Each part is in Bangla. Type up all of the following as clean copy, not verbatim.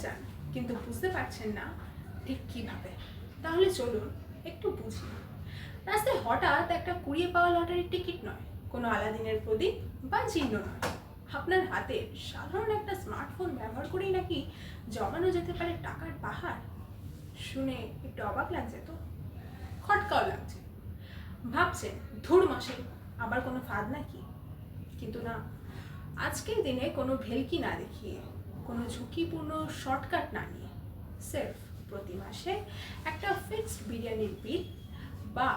চান কিন্তু বুঝতে পারছেন না ঠিক কিভাবে। তাহলে চলুন একটু বুঝি। রাস্তায় হঠাৎ একটা কুড়িয়ে পাওয়া লটারির টিকিট নয়, কোনো আলাদিনের প্রদীপ বা চিহ্ন নয়, আপনার হাতে সাধারণ একটা স্মার্টফোন ব্যবহার করেই নাকি জমানো যেতে পারে টাকার পাহাড়। শুনে একটু অবাক লাগছে তো, খটকাও লাগছে। ভাবছেন ধুর মাসে আবার কোনো ফাঁদ নাকি? কিন্তু না, আজকের দিনে কোনো ভেলকি না দেখিয়ে, কোনো ঝুঁকিপূর্ণ শর্টকাট না নিয়ে, সেলফ প্রতি মাসে একটা ফিক্সড বিরিয়ানির বিল বা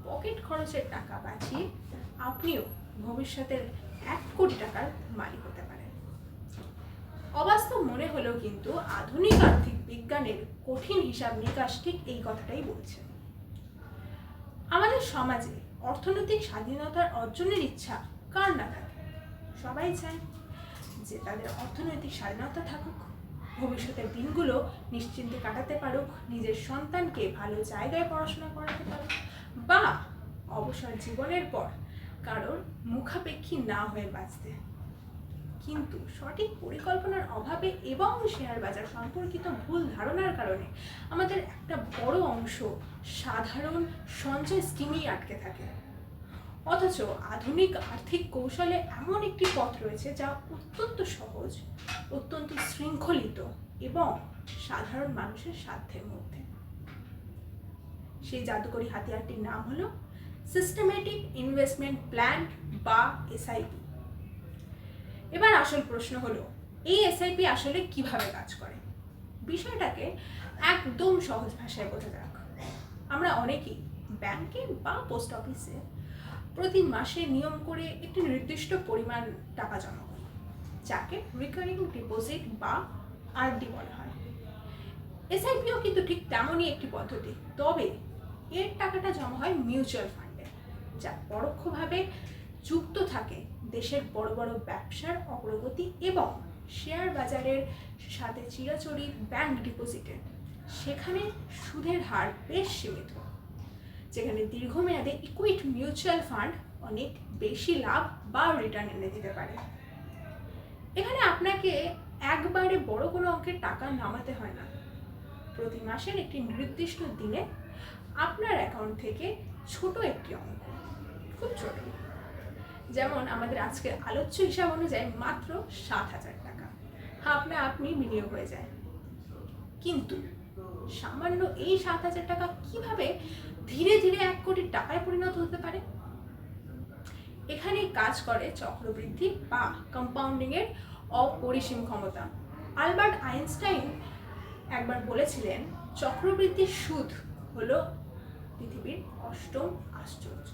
পকেট খরচের টাকা বাঁচিয়ে আপনিও ভবিষ্যতের 1 কোটি টাকার মালিক হতে পারেন। অবাস্তব মনে হলেও কিন্তু আধুনিক আর্থিক বিজ্ঞানের কঠিন হিসাব নিকাশ ঠিক এই কথাটাই বলছে। আমাদের সমাজে অর্থনৈতিক স্বাধীনতার অর্জনের ইচ্ছা কার না থাকে? সবাই চায় যে তাদের অর্থনৈতিক স্বাধীনতা থাকুক, ভবিষ্যতের দিনগুলো নিশ্চিন্তে কাটাতে পারুক, নিজের সন্তানকে ভালো জায়গায় পড়াশোনা করাতে পারুক, বা অবসর জীবনের পর কারোর মুখাপেক্ষী না হয়ে বাঁচতে। কিন্তু সঠিক পরিকল্পনার অভাবে এবং শেয়ার বাজার সম্পর্কিত ভুল ধারণার কারণে আমাদের একটা বড় অংশ সাধারণ সঞ্চয় স্কিমেই আটকে থাকে। অথচ আধুনিক আর্থিক কৌশলে এমন একটি পথ রয়েছে যা অত্যন্ত সহজ, অত্যন্ত শৃঙ্খলিত এবং সাধারণ মানুষের সাধ্যের মধ্যে। সেই জাদুকরী হাতিয়ারটির নাম হলো সিস্টেমেটিক ইনভেস্টমেন্ট প্ল্যান বা এসআইপি। এবার আসল প্রশ্ন হলো, এই এসআইপি আসলে কিভাবে কাজ করে? বিষয়টাকে একদম সহজ ভাষায় বোঝা যাক। আমরা অনেকেই ব্যাংকে বা পোস্ট অফিসে প্রতি মাসে নিয়ম করে একটি নির্দিষ্ট পরিমাণ টাকা জমা করি, যাকে রিকারিং ডিপোজিট বা আরডি বলা হয়। এসআইপিও কিন্তু ঠিক তেমনই একটি পদ্ধতি, তবে এর টাকাটা জমা হয় মিউচুয়াল ফান্ডে, যা পরোক্ষভাবে যুক্ত থাকে দেশের বড় বড় ব্যবসার অগ্রগতি এবং শেয়ার বাজারের সাথে চিরাচরিত ব্যাংক ডিপোজিটে। সেখানে সুদের হার বেশ সীমিত, যেখানে দীর্ঘমেয়াদে ইকুইটি মিউচুয়াল ফান্ড অনেক বেশি লাভ বা রিটার্ন এনে দিতে পারে। এখানে আপনাকে একবারে বড় কোনো অঙ্কের টাকা নামাতে হয় না। প্রতি মাসের একটি নির্দিষ্ট দিনে আপনার অ্যাকাউন্ট থেকে ছোট একটি অঙ্ক, খুব ছোট, যেমন আমাদের আজকের আলোচ্য হিসাব অনুযায়ী মাত্র 7,000 টাকা আপনি বিনিয়োগ হয়ে যায়। কিন্তু সামান্য এই 7,000 টাকা কিভাবে ধীরে ধীরে 1 কোটি টাকায় পরিণত হতে পারে? এখানে কাজ করে চক্রবৃদ্ধি বা কম্পাউন্ডিং এর অপরিসীম ক্ষমতা। আলবার্ট আইনস্টাইন একবার বলেছিলেন, চক্রবৃদ্ধির সুদ হলো পৃথিবীর 8ম আশ্চর্য।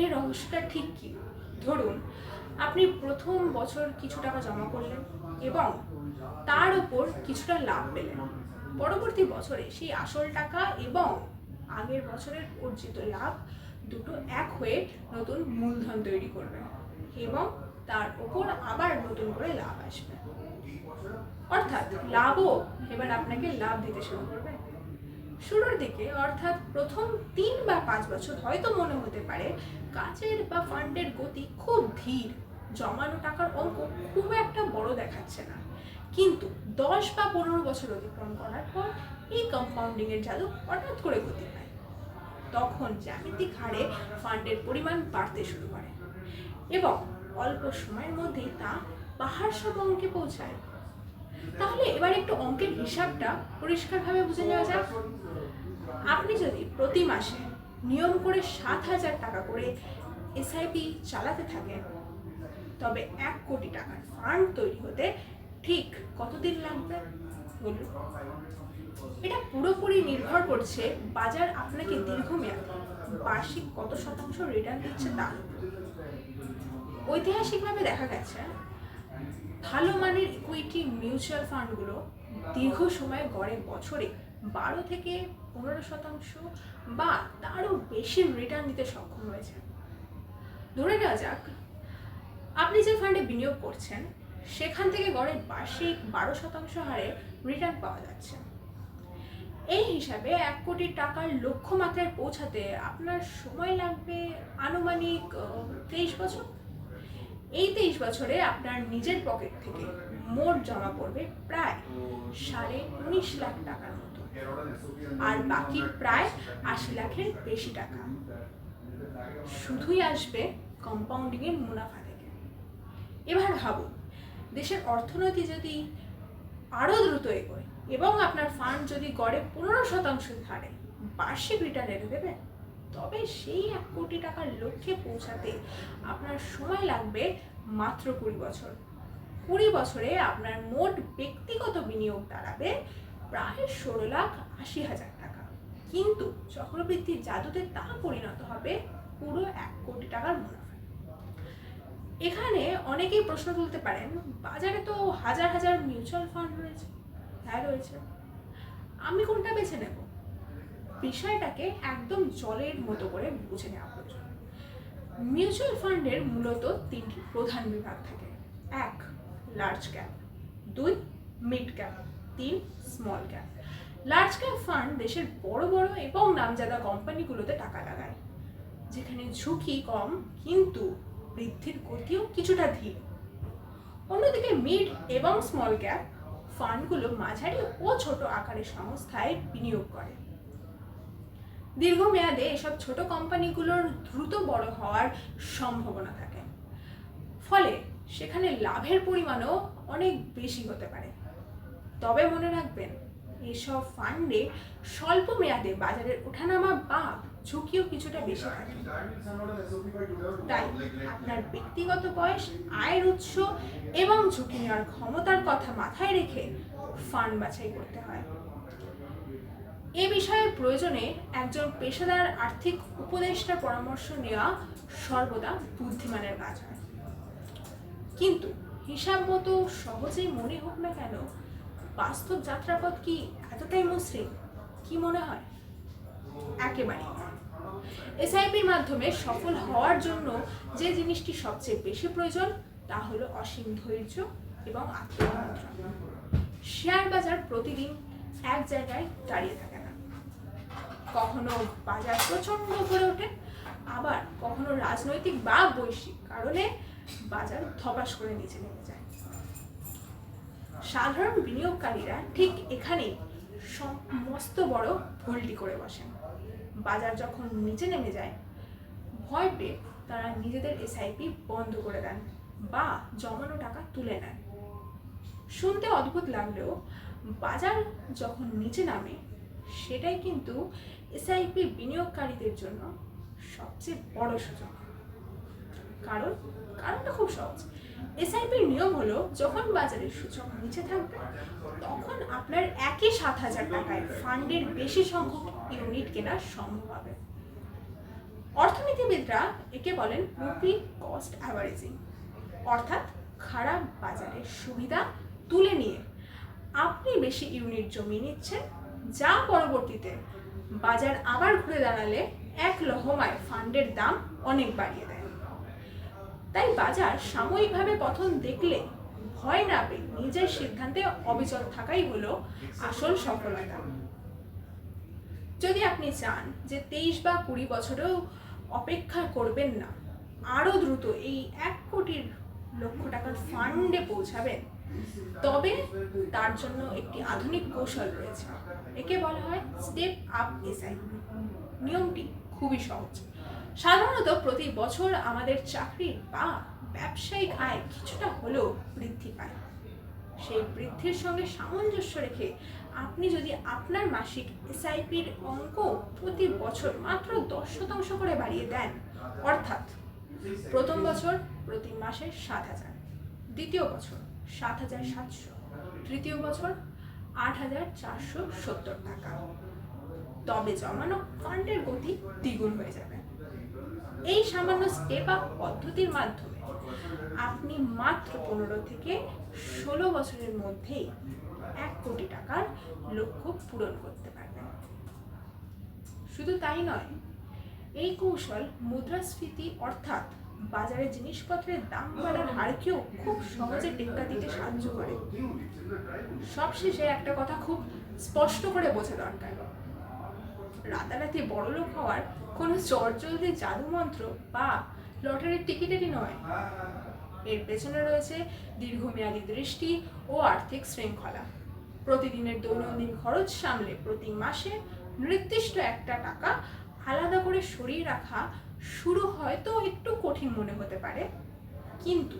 এই রহস্যটা ঠিক কি? ধরুন আপনি প্রথম বছর কিছু টাকা জমা করলেন এবং তার উপর কিছুটা লাভ পেলেন। পরবর্তী বছরে সেই আসল টাকা এবং আগের বছরের অর্জিত লাভ দুটো এক হয়ে নতুন মূলধন তৈরি করবে এবং তার উপর আবার নতুন করে লাভ আসবে। অর্থাৎ লাভও এবার আপনাকে লাভ দিতে শুরু করবে। শুরুর দিকে অর্থাৎ প্রথম 3 বা 5 বছর হয়তো মনে হতে পারে কাজের বা ফান্ডের গতি খুব ধীর, জমানো টাকার অঙ্ক খুব একটা বড় দেখাচ্ছে না। কিন্তু 10 বা 15 বছর অতিক্রম করার পর এই কম্পাউন্ডিং এর জাদু হঠাৎ করে গতি পায়। তখন জ্যামিতিক হারে ফান্ডের পরিমাণ বাড়তে শুরু করে এবং অল্প সময়ের মধ্যেই তা পাহাড় সম অঙ্কে পৌঁছায়। তাহলে এবার একটু অঙ্কের হিসাবটা পরিষ্কারভাবে বুঝে নেওয়া যাক। আপনি যদি প্রতি মাসে নিয়ম করে 7,000 টাকা করে এসআইপি চালাতে থাকেন, তবে 1 কোটি টাকার ফান্ড তৈরি হতে ঠিক কতদিন লাগবে বলুন? এটা পুরোপুরি নির্ভর করছে বাজার আপনাকে দীর্ঘমেয়াদে বার্ষিক কত শতাংশ রিটার্ন দিচ্ছে তার। ঐতিহাসিকভাবে দেখা গেছে ভালো মানের ইকুইটি মিউচুয়াল ফান্ডগুলো দীর্ঘ সময় গড়ে বছরে 12 থেকে 15% বা তারও বেশি রিটার্ন দিতে সক্ষম হয়েছে। ধরে নেওয়া যাক আপনি যে ফান্ডে বিনিয়োগ করছেন সেখান থেকে গড়ে বার্ষিক 12% হারে রিটার্ন পাওয়া যাচ্ছে। এই হিসাবে 1 কোটি টাকার লক্ষ্যমাত্রায় পৌঁছাতে আপনার সময় লাগবে আনুমানিক 23 বছর। এই 23 বছরে আপনার নিজের পকেট থেকে মোট জমা পড়বে প্রায় 19.5 লাখ টাকার মতো, আর বাকি প্রায় 80 লাখের বেশি টাকা শুধুই আসবে কম্পাউন্ডিং এর মুনাফা থেকে। এবার ভাবুন, দেশের অর্থনীতি যদি আরো দ্রুত এগোয় এবং আপনার ফান্ড যদি গড়ে 15% হারে বার্ষিক রিটার্ন এনে দেবে, তবে সেই 1 কোটি টাকার লক্ষ্যে পৌঁছাতে আপনার সময় লাগবে মাত্র 20 বছর। 20 বছরে আপনার মোট ব্যক্তিগত বিনিয়োগ দাঁড়াবে প্রায় 16,80,000 টাকা, কিন্তু চক্রবৃদ্ধির জাদুতে তা পরিণত হবে পুরো 1 কোটি টাকার মুনাফা। এখানে অনেকেই প্রশ্ন তুলতে পারেন, বাজারে তো হাজার হাজার মিউচুয়াল ফান্ড রয়েছে। হ্যাঁ রয়েছে, আমি কোনটা বেছে নেব? বিষয়টাকে একদম জলের মতো করে বুঝে নেওয়া প্রয়োজন। মিউচুয়াল ফান্ডের মূলত 3টি প্রধান বিভাগ থাকে। 1 large cap, 2 mid cap, 3 small cap. Large cap fund দেশের বড় বড় এবং নামজাদা কোম্পানিগুলোতে টাকা লাগায়, যেখানে ঝুঁকি কম কিন্তু বৃদ্ধির গতিও কিছুটা ধীর। অন্যদিকে মিড এবং স্মল ক্যাপ ফান্ডগুলো মাঝারি ও ছোট আকারের সংস্থায় বিনিয়োগ করে। দীর্ঘমেয়াদে এসব ছোট কোম্পানিগুলোর দ্রুত বড় হওয়ার সম্ভাবনা থাকে, ফলে সেখানে লাভের পরিমাণও অনেক বেশি হতে পারে। তবে মনে রাখবেন, এসব ফান্ডে স্বল্প মেয়াদে বাজারের ওঠানামা বা ঝুঁকিও কিছুটা বেশি থাকে। তাই আপনার ব্যক্তিগত বয়স, আয়ের উৎস এবং ঝুঁকি নেওয়ার ক্ষমতার কথা মাথায় রেখে ফান্ড বাছাই করতে হয়। এ বিষয়ে প্রয়োজনে একজন পেশাদার আর্থিক উপদেষ্টার পরামর্শ নেওয়া সর্বদা বুদ্ধিমানের কাজ হয়। কিন্তু হিসাব মতো সহজেই মনে হোক না কেন, বাস্তব যাত্রাপথ কি এতটাই মসৃণ? কি মনে হয়? একেবারেই না। এসআইপির মাধ্যমে সফল হওয়ার জন্য যে জিনিসটি সবচেয়ে বেশি প্রয়োজন তা হলো অসীম ধৈর্য এবং আত্মনিয়ন্ত্রণ। শেয়ার বাজার প্রতিদিন এক জায়গায় দাঁড়িয়ে থাকে না। কখনো বাজার প্রচন্ড উপরে ওঠে, আবার কখনো রাজনৈতিক বা বৈশ্বিক কারণে বাজার ধপাস করে নিচে নেমে যায়। সাধারণ বিনিয়োগকারীরা ঠিক এখানেই মস্ত বড় ভুলটি করে বসেন। বাজার যখন নিচে নেমে যায়, ভয় পেয়ে তারা নিজেদের এসআইপি বন্ধ করে দেন বা জমানো টাকা তুলে নেন। শুনতে অদ্ভুত লাগলেও বাজার যখন নিচে নামে, সেটাই কিন্তু এসআইপি বিনিয়োগকারীদের জন্য সবচেয়ে বড় সুযোগ। কারণটা খুব সহজ। এসআইপির নিয়ম হলো, যখন বাজারের সূচক নিচে থাকবে তখন আপনার একই 7,000 টাকায় ফান্ডের বেশি সংখ্যক ইউনিট কেনা সম্ভব হবে। অর্থনীতিবিদরা একে বলেন রুপি কস্ট অ্যাভারেজিং, অর্থাৎ খারাপ বাজারের সুবিধা তুলে নিয়ে আপনি বেশি ইউনিট জমিয়ে নিচ্ছেন, যা পরবর্তীতে বাজার আবার ঘুরে দাঁড়ালে এক লহমায় ফান্ডের দাম অনেক বাড়িয়ে দেয়। তাই বাজার সাময়িকভাবে পতন দেখলে ভয় না পেয়ে নিজের সিদ্ধান্তে অবিচল থাকাই হলো আসল সফলতা। যদি আপনি চান যে 23 বা 20 বছরেও অপেক্ষা করবেন না, আরো দ্রুত এই 1 কোটির লক্ষ টাকার ফান্ডে পৌঁছাবেন, তবে তার জন্য একটি আধুনিক কৌশল রয়েছে। একে বলা হয় স্টেপ আপ এসআইপি। নিয়মটি খুবই সহজ। সাধারণত প্রতি বছর আমাদের চাকরির বা ব্যবসায়িক আয় কিছুটা হলেও বৃদ্ধি পায়। সেই বৃদ্ধির সঙ্গে সামঞ্জস্য রেখে আপনি যদি আপনার মাসিক এসআইপির অঙ্ক প্রতি বছর মাত্র 10% করে বাড়িয়ে দেন, অর্থাৎ প্রথম বছর প্রতি মাসে 7,000, দ্বিতীয় বছর 7,700, তৃতীয় বছর 8,470 টাকা, তবে জমানো ফান্ডের গতি দ্বিগুণ হয়ে যাবে। এই সামান্য স্টেপ আপ পদ্ধতির মাধ্যমে আপনি মাত্র 15 থেকে 16 বছরের মধ্যেই 1 কোটি টাকার লক্ষ্য পূরণ করতে পারবেন। শুধু তাই নয়, এই কৌশল মুদ্রাস্ফীতি অর্থাৎ বাজারে জিনিসপত্রের দাম বাড়ার হারকেও খুব সহজে টেক্কা দিতে সাহায্য করে। সবশেষে একটা কথা খুব স্পষ্ট করে বোঝা দরকার, রাতারাতি বড়লোক হওয়ার কোনো চটজলদি জাদু মন্ত্র বা লটারির টিকিটেরই নয়। এর পেছনে রয়েছে দীর্ঘমেয়াদী দৃষ্টি ও আর্থিক শৃঙ্খলা। প্রতিদিনের দৈনন্দিন খরচ সামলে প্রতি মাসে নির্দিষ্ট একটা টাকা আলাদা করে সরিয়ে রাখা শুরু হয়তো একটু কঠিন মনে হতে পারে, কিন্তু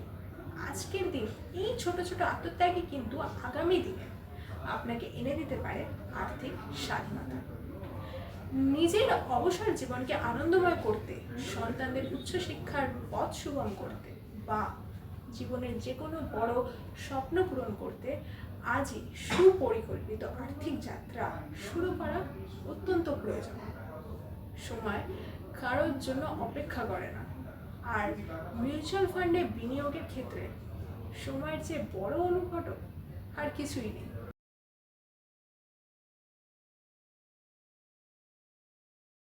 আজকের দিন এই ছোট ছোট আত্মত্যাগই কিন্তু আগামী দিনে আপনাকে এনে দিতে পারে আর্থিক স্বাধীনতা। নিজের অবসর জীবনকে আনন্দময় করতে, সন্তানদের উচ্চশিক্ষার পথ সুগম করতে বা জীবনের যে কোনো বড় স্বপ্ন পূরণ করতে আজই সুপরিকল্পিত আর্থিক যাত্রা শুরু করা অত্যন্ত প্রয়োজন। সময় কারোর জন্য অপেক্ষা করে না, আর মিউচুয়াল ফান্ডে বিনিয়োগের ক্ষেত্রে সময়ের চেয়ে বড় অনুঘটক আর কিছুই নেই।